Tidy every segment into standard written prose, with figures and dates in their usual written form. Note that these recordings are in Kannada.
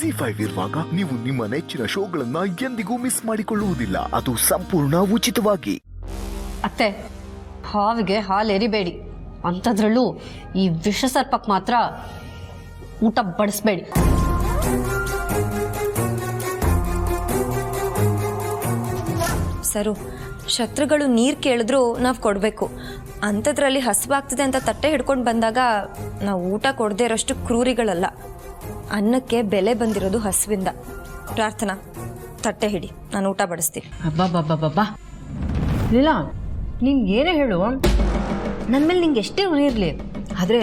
ZEE5 ಇರುವಾಗ ನೀವು ನಿಮ್ಮ ನೆಚ್ಚಿನ ಶೋಗಳನ್ನ ಎಂದಿಗೂ ಮಿಸ್ ಮಾಡಿಕೊಳ್ಳುವುದಿಲ್ಲ. ಅದು ಸಂಪೂರ್ಣ ಉಚಿತವಾಗಿ. ಅತ್ತೆ, ಹಾವಿಗೆ ಹಾಲು ಎರಿಬೇಡಿ, ಅಂಥದ್ರಲ್ಲೂ ಈ ವಿಷ ಸರ್ಪಕ್ಕೆ ಮಾತ್ರ ಊಟ ಬಡಿಸ್ಬೇಡಿ. ಸರು, ಶತ್ರುಗಳು ನೀರು ಕೇಳಿದ್ರು ನಾವು ಕೊಡಬೇಕು. ಅಂಥದ್ರಲ್ಲಿ ಹಸಿವಾಗ್ತದೆ ಅಂತ ತಟ್ಟೆ ಹಿಡ್ಕೊಂಡು ಬಂದಾಗ ನಾವು ಊಟ ಕೊಡದೇ ಇರೋಷ್ಟು ಕ್ರೂರಿಗಳಲ್ಲ. ಅನ್ನಕ್ಕೆ ಬೆಲೆ ಬಂದಿರೋದು ಹಸುವಿಂದ. ಪ್ರಾರ್ಥನಾ, ತಟ್ಟೆ ಹಿಡಿ, ನಾನು ಊಟ ಬಡಿಸ್ತೀನಿ. ಅಬ್ಬಾ ಇಲ್ಲ, ನೀನು ಏನೇ ಹೇಳು, ನನ್ನ ಮೇಲೆ ನಿಂಗೆ ಎಷ್ಟೇ ಉಳಿಯಿರಲಿ, ಆದರೆ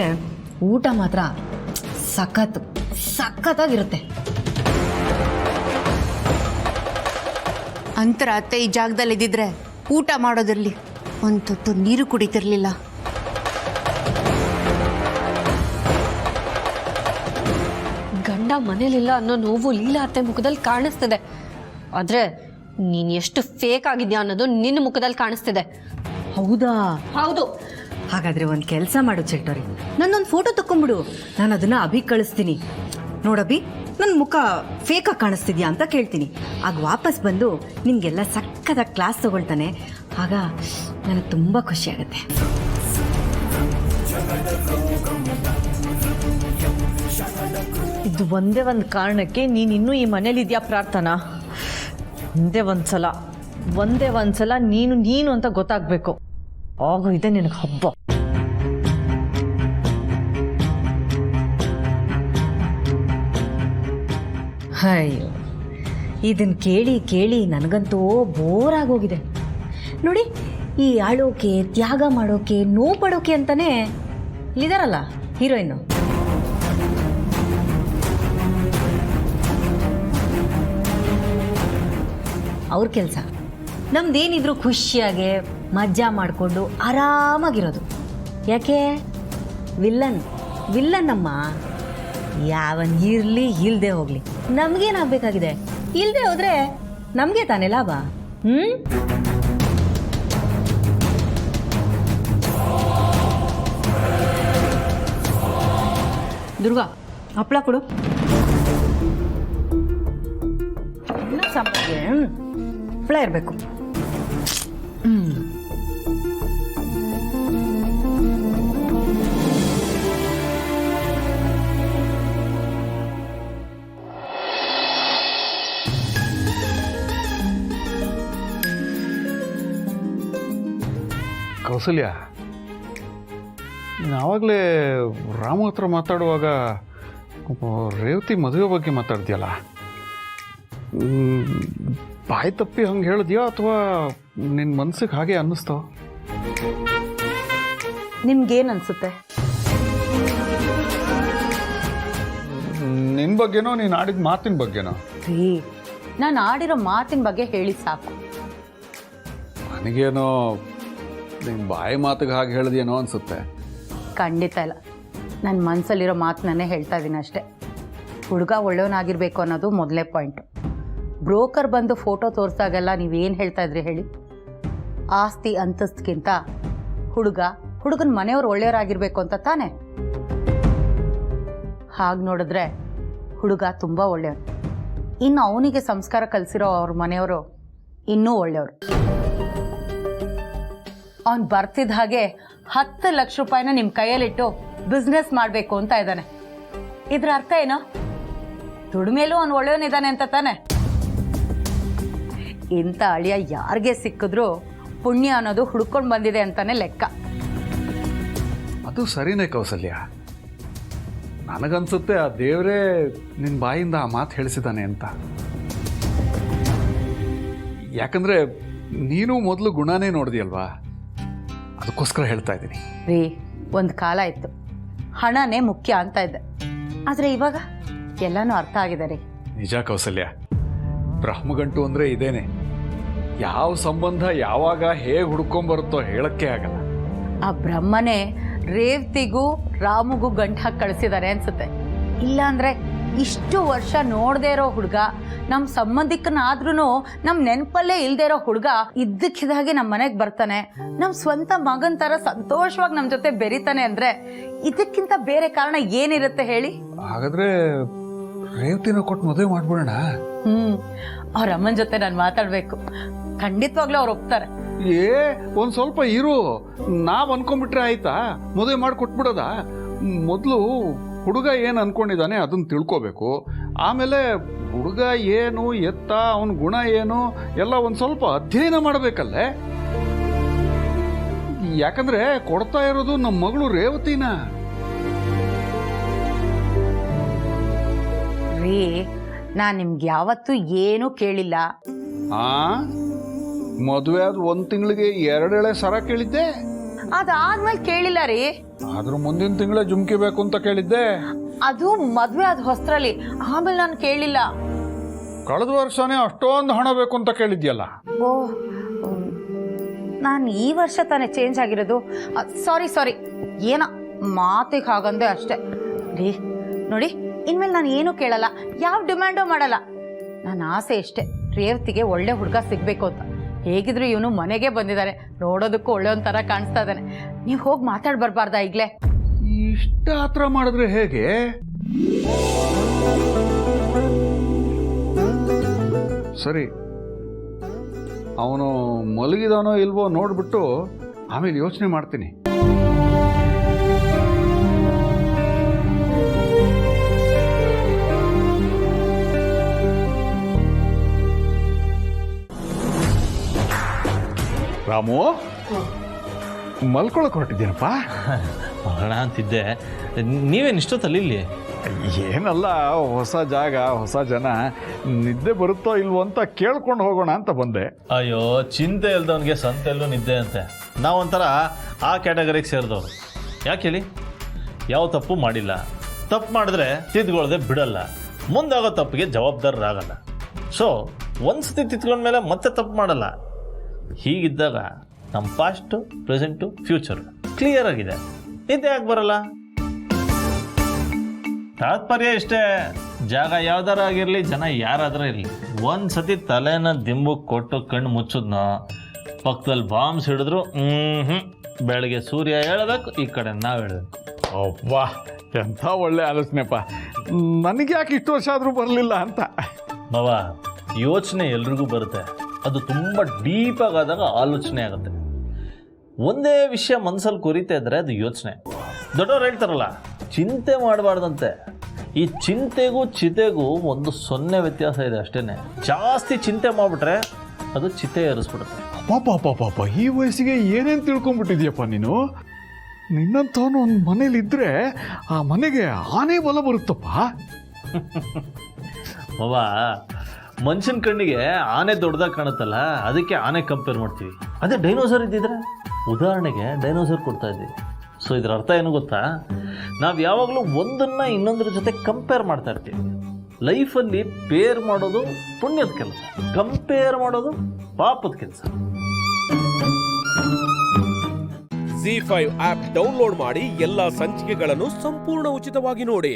ಊಟ ಮಾತ್ರ ಸಖತ್ತಾಗಿರುತ್ತೆ. ಅಂತರ ಅತ್ತೆ ಈ ಜಾಗದಲ್ಲಿ ಇದ್ದಿದ್ರೆ ಊಟ ಮಾಡೋದಿರಲಿ, ಒಂದು ತೊಟ್ಟು ನೀರು ಕುಡಿತಿರ್ಲಿಲ್ಲ. ಗಂಡ ಮನೇಲಿಲ್ಲ ಅನ್ನೋ ನೋವು ಲೀಲಾ ಅತ್ತೆ ಮುಖದಲ್ಲಿ ಕಾಣಿಸ್ತಿದೆ. ಆದರೆ ನೀನು ಎಷ್ಟು ಫೇಕ್ ಆಗಿದ್ಯಾ ಅನ್ನೋದು ನಿನ್ನ ಮುಖದಲ್ಲಿ ಕಾಣಿಸ್ತಿದೆ. ಹೌದಾ? ಹೌದು. ಹಾಗಾದರೆ ಒಂದು ಕೆಲಸ ಮಾಡು ಚೆಟ್ಟೋರಿ, ನನ್ನೊಂದು ಫೋಟೋ ತಗೊಂಬಿಡು, ನಾನು ಅದನ್ನು ಅಭಿ ಕಳಿಸ್ತೀನಿ. ನೋಡಭಿ, ನನ್ನ ಮುಖ ಫೇಕಾಗಿ ಕಾಣಿಸ್ತಿದ್ಯಾ ಅಂತ ಕೇಳ್ತೀನಿ. ಆಗ ವಾಪಸ್ ಬಂದು ನಿಮಗೆಲ್ಲ ಸಕ್ಕತ್ತಾಗಿ ಕ್ಲಾಸ್ ತಗೊಳ್ತಾನೆ. ಆಗ ನನಗೆ ತುಂಬ ಖುಷಿ ಆಗುತ್ತೆ. ಇದು ಒಂದೇ ಒಂದು ಕಾರಣಕ್ಕೆ ನೀನು ಇನ್ನೂ ಈ ಮನೇಲಿದ್ಯಾ ಪ್ರಾರ್ಥನಾ. ಒಂದೇ ಒಂದ್ಸಲ ನೀನು ಅಂತ ಗೊತ್ತಾಗಬೇಕು. ಆಗೋ ಇದೆ ನಿನಗೆ ಹಬ್ಬ. ಅಯ್ಯೋ, ಇದನ್ನು ಕೇಳಿ ಕೇಳಿ ನನಗಂತೂ ಬೋರ್ ಆಗೋಗಿದೆ. ನೋಡಿ, ಈ ಆಳೋಕೆ, ತ್ಯಾಗ ಮಾಡೋಕೆ, ನೋವು ಪಡೋಕೆ ಅಂತಾನೆ ಇದಾರಲ್ಲ ಹೀರೋಯಿನ್ನು. ಅವ್ರ ಕೆಲಸ ನಮ್ದೇನಿದ್ರು ಖುಷಿಯಾಗೆ ಮಜಾ ಮಾಡಿಕೊಂಡು ಆರಾಮಾಗಿರೋದು. ಯಾಕೆ? ವಿಲ್ಲನ್ ಅಮ್ಮ. ಯಾವನ್ ಇರಲಿ ಇಲ್ಲದೆ ಹೋಗಲಿ, ನಮಗೇನಾಗಬೇಕಾಗಿದೆ? ಇಲ್ಲದೆ ಹೋದ್ರೆ ನಮಗೆ ತಾನೇ ಲಾಭ. ದುರ್ಗಾ, ಹಪ್ಪಳ ಕೊಡು. ಸಾಂಬಾರಿಗೆ ಹಪ್ಪಳ ಇರಬೇಕು. ಕೌಸಲ್ಯ, ನೀನು ಆವಾಗಲೇ ರಾಮು ಹತ್ರ ಮಾತಾಡುವಾಗ ರೇವತಿ ಮದುವೆ ಬಗ್ಗೆ ಮಾತಾಡ್ತೀಯಲ್ಲ, ಬಾಯಿ ತಪ್ಪಿ ಹಂಗೆ ಹೇಳಿದ್ಯೋ ಅಥವಾ ನಿನ್ನ ಮನ್ಸಿಗೆ ಹಾಗೆ ಅನ್ನಿಸ್ತೋ? ನಿಮ್ಗೇನು ಅನ್ಸುತ್ತೆ? ನಿನ್ನ ಬಗ್ಗೆನೋ, ನೀನು ಆಡಿದ ಮಾತಿನ ಬಗ್ಗೆನೋ? ನಾನು ಆಡಿರೋ ಮಾತಿನ ಬಗ್ಗೆ ಹೇಳಿ ಸಾಕು. ನನಗೇನೋ ನಿನ್ನ ಬಾಯಿ ಮಾತಿಗೆ ಹಾಗೆ ಹೇಳಿದ್ಯೇನೋ ಅನಿಸುತ್ತೆ. ಖಂಡಿತ ಇಲ್ಲ, ನನ್ನ ಮನಸ್ಸಲ್ಲಿರೋ ಮಾತನ್ನೇ ಹೇಳ್ತಾ ಇದ್ದೀನಿ ಅಷ್ಟೇ. ಹುಡುಗ ಒಳ್ಳೆಯವನಾಗಿರ್ಬೇಕು ಅನ್ನೋದು ಮೊದಲೇ ಪಾಯಿಂಟು. ಬ್ರೋಕರ್ ಬಂದು ಫೋಟೋ ತೋರಿಸಾಗೆಲ್ಲ ನೀವೇನು ಹೇಳ್ತಾ ಇದ್ರಿ ಹೇಳಿ? ಆಸ್ತಿ ಅಂತಸ್ತಿಗಿಂತ ಹುಡುಗನ ಮನೆಯವ್ರು ಒಳ್ಳೆಯವರಾಗಿರ್ಬೇಕು ಅಂತ ತಾನೇ? ಹಾಗೆ ನೋಡಿದ್ರೆ ಹುಡುಗ ತುಂಬ ಒಳ್ಳೆಯವರು. ಇನ್ನು ಅವನಿಗೆ ಸಂಸ್ಕಾರ ಕಲಿಸಿರೋ ಅವ್ರ ಮನೆಯವರು ಇನ್ನೂ ಒಳ್ಳೆಯವರು. ಅವನು ಬರ್ತಿದ್ದ ಹಾಗೆ 10 ಲಕ್ಷ ರೂಪಾಯಿನ ನಿಮ್ಮ ಕೈಯಲ್ಲಿಟ್ಟು ಬಿಸ್ನೆಸ್ ಮಾಡಬೇಕು ಅಂತ ಇದ್ದಾನೆ. ಇದ್ರ ಅರ್ಥ ಏನೋ? ದುಡಿಮೇಲೂ ಅವನು ಒಳ್ಳೆಯವನಿದ್ದಾನೆ ಅಂತ ತಾನೆ? ಇಂಥ ಅಳಿಯ ಯಾರಿಗೆ ಸಿಕ್ಕಿದ್ರೂ ಪುಣ್ಯ ಅನ್ನೋದು ಹುಡ್ಕೊಂಡು ಬಂದಿದೆ ಅಂತಾನೆ ಲೆಕ್ಕ. ಅದು ಸರಿನೇ ಕೌಸಲ್ಯ. ನನಗನ್ಸುತ್ತೆ ಆ ದೇವರೇ ನಿನ್ನ ಬಾಯಿಂದ ಆ ಮಾತು ಹೇಳಿಸಿದ್ದಾನೆ ಅಂತ. ಯಾಕಂದರೆ ನೀನು ಮೊದಲು ಗುಣನೇ ನೋಡಿದೆಯಲ್ವಾ, ಅದಕ್ಕೋಸ್ಕರ ಹೇಳ್ತಾ ಇದ್ದೀನಿ. ರೀ, ಒಂದು ಕಾಲ ಇತ್ತು ಹಣನೇ ಮುಖ್ಯ ಅಂತ ಇದ್ದೆ, ಆದರೆ ಇವಾಗ ಎಲ್ಲನೂ ಅರ್ಥ ಆಗಿದೆ ರೀ. ನಿಜ ಕೌಸಲ್ಯ, ಬ್ರಹ್ಮಗಂಟು ಅಂದರೆ ಇದೇನೆ. ಯಾವ ಸಂಬಂಧ ಯಾವಾಗ ಹೇಗೆ ಹುಡ್ಕೊಂಬರುತ್ತೋ ಹೇಳಕ್ಕೆ ಆಗಲ್ಲ. ಆ ಬ್ರಹ್ಮನೇ ರೇವತಿಗೂ ರಾಮುಗೂ ಗಂಟು ಹಾಕಿ ಕಳಿಸಿದ್ದಾರೆ ಅನ್ಸುತ್ತೆ. ಇಲ್ಲಾಂದ್ರೆ ಇಷ್ಟು ವರ್ಷ ನೋಡದೇ ಇರೋ ಹುಡುಗ, ನಮ್ಮ ಸಂಬಂಧಿಕನಾದ್ರೂ ನಮ್ಮ ನೆನಪಲ್ಲೇ ಇಲ್ಲದೆ ಇರೋ ಹುಡುಗ ಇದ್ದಕ್ಕಿದ್ದಾಗೆ ನಮ್ಮ ಮನೆಗೆ ಬರ್ತಾನೆ, ನಮ್ಮ ಸ್ವಂತ ಮಗನ ಥರ ಸಂತೋಷವಾಗಿ ನಮ್ಮ ಜೊತೆ ಬೆರಿತಾನೆ ಅಂದರೆ ಇದಕ್ಕಿಂತ ಬೇರೆ ಕಾರಣ ಏನಿರುತ್ತೆ ಹೇಳಿ? ಹಾಗಾದ್ರೆ ರೇವತಿನ ಕೊಟ್ಟು ಮದುವೆ ಮಾಡ್ಬಿಡೋಣ. ಅವ್ರ ಅಮ್ಮನ ಜೊತೆ ನಾನು ಮಾತಾಡಬೇಕು. ಖಂಡಿತವಾಗ್ಲೂ ಅವ್ರು ಒಪ್ತಾರೆ. ಒಂದ್ ಸ್ವಲ್ಪ ಇರು, ನಾವ್ ಅನ್ಕೊಂಡ್ಬಿಟ್ರೆ ಆಯ್ತಾ? ಮದುವೆ ಮಾಡಿ ಕೊಟ್ಬಿಡೋದ? ಮೊದಲು ಹುಡುಗ ಏನು ಅನ್ಕೊಂಡಿದ್ದಾನೆ ಅದನ್ನ ತಿಳ್ಕೋಬೇಕು. ಆಮೇಲೆ ಹುಡುಗ ಏನು ಎತ್ತ, ಅವನ ಗುಣ ಏನು ಎಲ್ಲ ಒಂದ್ ಸ್ವಲ್ಪ ಅಧ್ಯಯನ ಮಾಡಬೇಕಲ್ಲೇ. ಯಾಕಂದ್ರೆ ಕೊಡ್ತಾ ಇರೋದು ನಮ್ಮ ಮಗಳು ರೇವತಿನ. ರೀ, ನಾನು ನಿಮ್ಗೆ ಯಾವತ್ತೂ ಏನೂ ಕೇಳಿಲ್ಲ. ಮದುವೆ ಆದ 1 ತಿಂಗಳಿಗೆ 2 ಎಳೆ ಸರ ಕೇಳಿದ್ದೆ. ಅದಾದ್ಮೇಲೆ ಕೇಳಿಲ್ಲ ರೀ. ಆದ್ರೂ ಮುಂದಿನ ತಿಂಗಳೇ ಜುಮ್ಕಿ ಬೇಕು ಅಂತ ಕೇಳಿದ್ದೆ. ಅದು ಮದ್ವೆ ಆದ ಹೊಸ್ತ್ರಲ್ಲಿ. ಆಮೇಲೆ ನಾನು ಕೇಳಿಲ್ಲ. ಕಳೆದ ವರ್ಷನೇ ಅಷ್ಟೊಂದು ಹಣ ಬೇಕು ಅಂತ ಕೇಳಿದ್ಯಲ್ಲ. ಓಹ್, ನಾನು ಈ ವರ್ಷ ತಾನೇ ಚೇಂಜ್ ಆಗಿರೋದು. ಸಾರಿ, ಏನೋ ಮಾತಿಗೆ ಹಾಗಂದೆ ಅಷ್ಟೇ. ರೀ ನೋಡಿ, ಇನ್ಮೇಲೆ ನಾನು ಏನೂ ಕೇಳಲ್ಲ, ಯಾವ ಡಿಮ್ಯಾಂಡು ಮಾಡಲ್ಲ. ನನ್ನ ಆಸೆ ಇಷ್ಟೇ, ರೇವತಿಗೆ ಒಳ್ಳೆ ಹುಡುಗ ಸಿಗಬೇಕು ಅಂತ. ಹೇಗಿದ್ರು ಇವನು ಮನೆಗೆ ಬಂದಿದ್ದಾರೆ, ನೋಡೋದಕ್ಕೂ ಒಳ್ಳೆ ಒಂಥರ ಕಾಣಿಸ್ತಾ ಇದ್ದಾನೆ. ನೀವು ಹೋಗಿ ಮಾತಾಡಿ ಬರಬಾರ್ದಾ ಈಗಲೇ? ಇಷ್ಟ ಹತ್ರ ಮಾಡಿದ್ರೆ ಹೇಗೆ? ಸರಿ, ಅವನು ಮಲಗಿದಾನೋ ಇಲ್ವೋ ನೋಡ್ಬಿಟ್ಟು ಆಮೇಲೆ ಯೋಚನೆ ಮಾಡ್ತೀನಿ. ರಾಮು, ಮಲ್ಕೊಳಕ್ ಹೊರಟಿದ್ದೀನಪ್ಪ. ಮಗಳ ಅಂತಿದ್ದೆ, ನೀವೇನು ಇಷ್ಟೊತ್ತಲ್ಲಿ ಇಲ್ಲಿ? ಏನಲ್ಲ, ಹೊಸ ಜಾಗ, ಹೊಸ ಜನ, ನಿದ್ದೆ ಬರುತ್ತೋ ಇಲ್ವೋ ಅಂತ ಕೇಳ್ಕೊಂಡು ಹೋಗೋಣ ಅಂತ ಬಂದೆ. ಅಯ್ಯೋ, ಚಿಂತೆ ಇಲ್ದವನಿಗೆ ಸಂತೆಲ್ಲೂ ನಿದ್ದೆ ಅಂತೆ. ನಾವೊಂಥರ ಆ ಕ್ಯಾಟಗರಿಗೆ ಸೇರಿದವರು. ಯಾಕೆ ಹೇಳಿ? ಯಾವ ತಪ್ಪು ಮಾಡಿಲ್ಲ. ತಪ್ಪು ಮಾಡಿದ್ರೆ ತಿದ್ಕೊಳ್ಳದೆ ಬಿಡಲ್ಲ, ಮುಂದಾಗೋ ತಪ್ಪಿಗೆ ಜವಾಬ್ದಾರರಾಗಲ್ಲ. ಸೊ ಒಂದ್ಸತಿ ತಿದ್ಕೊಂಡ್ಮೇಲೆ ಮತ್ತೆ ತಪ್ಪು ಮಾಡಲ್ಲ. ಹೀಗಿದ್ದಾಗ ನಮ್ಮ ಪಾಸ್ಟು, ಪ್ರೆಸೆಂಟು, ಫ್ಯೂಚರು ಕ್ಲಿಯರ್ ಆಗಿದೆ. ನಿದ್ದೆ ಯಾಕೆ ಬರಲ್ಲ? ತಾತ್ಪರ್ಯ ಇಷ್ಟೇ, ಜಾಗ ಯಾವ್ದಾರ ಆಗಿರಲಿ, ಜನ ಯಾರಾದರೂ ಇರಲಿ, ಒಂದು ಸತಿ ತಲೆನ ದಿಂಬಕ್ಕೆ ಕೊಟ್ಟು ಕಣ್ಣು ಮುಚ್ಚೋದ್ನ ಪಕ್ಕದಲ್ಲಿ ಬಾಂಬ್ಸ್ ಹಿಡಿದ್ರು ಬೆಳಗ್ಗೆ ಸೂರ್ಯ ಹೇಳಬೇಕು, ಈ ಕಡೆ ನಾವು ಹೇಳಬೇಕು. ಅಬ್ಬಾ, ಎಂಥ ಒಳ್ಳೆ ಆಲೋಚನೆಪ್ಪ. ನನಗೆ ಯಾಕೆ ಇಷ್ಟು ವರ್ಷ ಆದರೂ ಬರಲಿಲ್ಲ ಅಂತ. ಬಾಬಾ, ಯೋಚನೆ ಎಲ್ರಿಗೂ ಬರುತ್ತೆ. ಅದು ತುಂಬ ಡೀಪಾಗಾದಾಗ ಆಲೋಚನೆ ಆಗುತ್ತೆ. ಒಂದೇ ವಿಷಯ ಮನಸ್ಸಲ್ಲಿ ಕೊರಿತಾ ಇದ್ದರೆ ಅದು ಯೋಚನೆ. ದೊಡ್ಡವ್ರು ಹೇಳ್ತಾರಲ್ಲ, ಚಿಂತೆ ಮಾಡಬಾರ್ದಂತೆ. ಈ ಚಿಂತೆಗೂ ಚಿತೆಗೂ 0 ವ್ಯತ್ಯಾಸ ಇದೆ ಅಷ್ಟೇ. ಜಾಸ್ತಿ ಚಿಂತೆ ಮಾಡಿಬಿಟ್ರೆ ಅದು ಚಿತೆ ಏರಿಸ್ಬಿಡುತ್ತೆ. ಪಾಪ, ಈ ವಯಸ್ಸಿಗೆ ಏನೇನು ತಿಳ್ಕೊಂಡ್ಬಿಟ್ಟಿದ್ಯಪ್ಪ ನೀನು. ನಿನ್ನಂಥವನು ಒಂದು ಮನೇಲಿದ್ದರೆ ಆ ಮನೆಗೆ ಆನೆ ಬಲ ಬರುತ್ತಪ್ಪ. ಬಾಬಾ, ಮನುಷ್ಯನ ಕಣ್ಣಿಗೆ ಆನೆ ದೊಡ್ಡದಾಗಿ ಕಾಣುತ್ತಲ್ಲ, ಅದಕ್ಕೆ ಆನೆ ಕಂಪೇರ್ ಮಾಡ್ತೀವಿ. ಅದೇ ಡೈನೋಸರ್ ಇದ್ದಿದ್ರೆ, ಉದಾಹರಣೆಗೆ ಡೈನೋಸರ್ ಕೊಡ್ತಾ ಇದ್ದೀವಿ. ಸೊ ಇದರ ಅರ್ಥ ಏನು ಗೊತ್ತಾ? ನಾವು ಯಾವಾಗಲೂ ಒಂದನ್ನು ಇನ್ನೊಂದರ ಜೊತೆ ಕಂಪೇರ್ ಮಾಡ್ತಾ ಇರ್ತೀವಿ. ಲೈಫಲ್ಲಿ ಪೇರ್ ಮಾಡೋದು ಪುಣ್ಯದ ಕೆಲಸ, ಕಂಪೇರ್ ಮಾಡೋದು ಪಾಪದ ಕೆಲಸ. ZEE5 ಆಪ್ ಡೌನ್ಲೋಡ್ ಮಾಡಿ ಎಲ್ಲಾ ಸಂಚಿಕೆಗಳನ್ನು ಸಂಪೂರ್ಣ ಉಚಿತವಾಗಿ ನೋಡಿ.